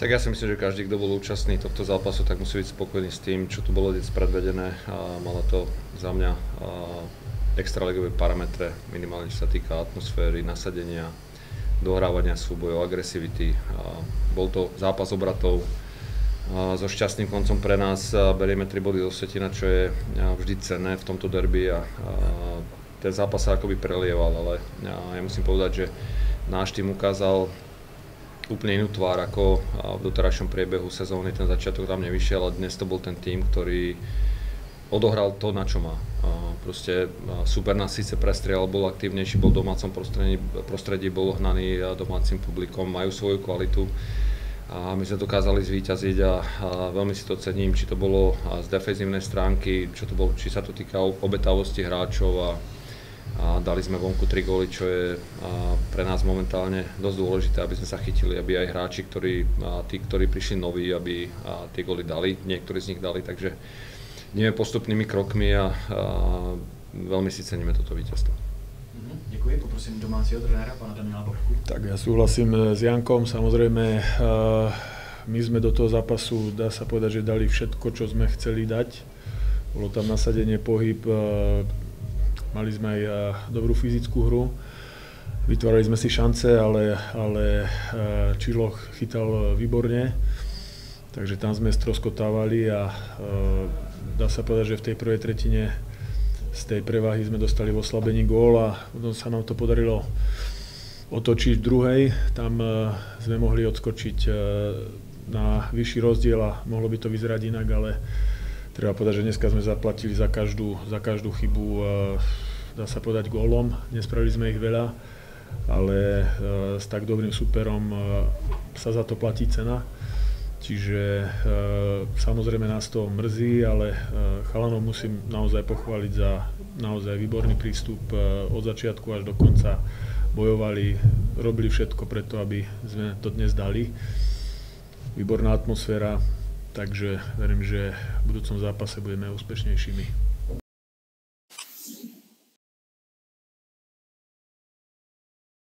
Tak ja si myslím, že každý, kto bol účastný tohto zápasu, tak musí byť spokojný s tým, čo tu bolo dnes predvedené. Malo to za mňa extraligové parametre, minimálne čo sa týka atmosféry, nasadenia, dohrávania súbojov, agresivity. Bol to zápas obratov so šťastným koncom pre nás. Berieme 3 body zo Vsetina, čo je vždy cenné v tomto derby a ten zápas sa akoby prelieval, ale ja musím povedať, že náš tým ukázal úplne inú tvár ako v doterajšom priebehu sezóny. Ten začiatok tam nevyšiel, ale dnes to bol ten tým, ktorý odohral to, na čo má. Proste super nás síce prestrieľal, bol aktívnejší, bol v domácom prostredí, bol hnaný domácim publikom, majú svoju kvalitu a my sme dokázali zvíťaziť a veľmi si to cením, či to bolo z defenzívnej stránky, či sa to týka obetavosti hráčov a dali sme vonku 3 góly, čo je pre nás momentálne dosť dôležité, aby sme sa chytili, aby aj hráči, tí, ktorí prišli noví, aby tie góly dali, niektorí z nich dali, takže ideme postupnými krokmi a veľmi si ceníme toto víťazstvo. Děkuji, poprosím domácího trenéra, pana Daniela Babku. Tak ja súhlasím s Jankom, samozrejme my sme do toho zápasu, dá sa povedať, že dali všetko, čo sme chceli dať. Bolo tam nasadenie, pohyb, mali sme aj dobrú fyzickú hru, vytvárali sme si šance, ale Čiloch chytal výborne, takže tam sme stroskotávali a dá sa povedať, že v tej prvej tretine z tej prevahy sme dostali v oslabení gól a potom sa nám to podarilo otočiť v druhej. Tam sme mohli odskočiť na vyšší rozdiel a mohlo by to vyzerať inak, ale treba povedať, že dneska sme zaplatili za každú chybu, dá sa povedať, gólom. Nespravili sme ich veľa, ale s tak dobrým súperom sa za to platí cena. Čiže samozrejme nás to mrzí, ale chalanov musím naozaj pochváliť za naozaj výborný prístup. Od začiatku až do konca bojovali, robili všetko preto, aby sme to dnes dali. Výborná atmosféra. Takže verím, že v budúcom zápase budeme úspešnejšími.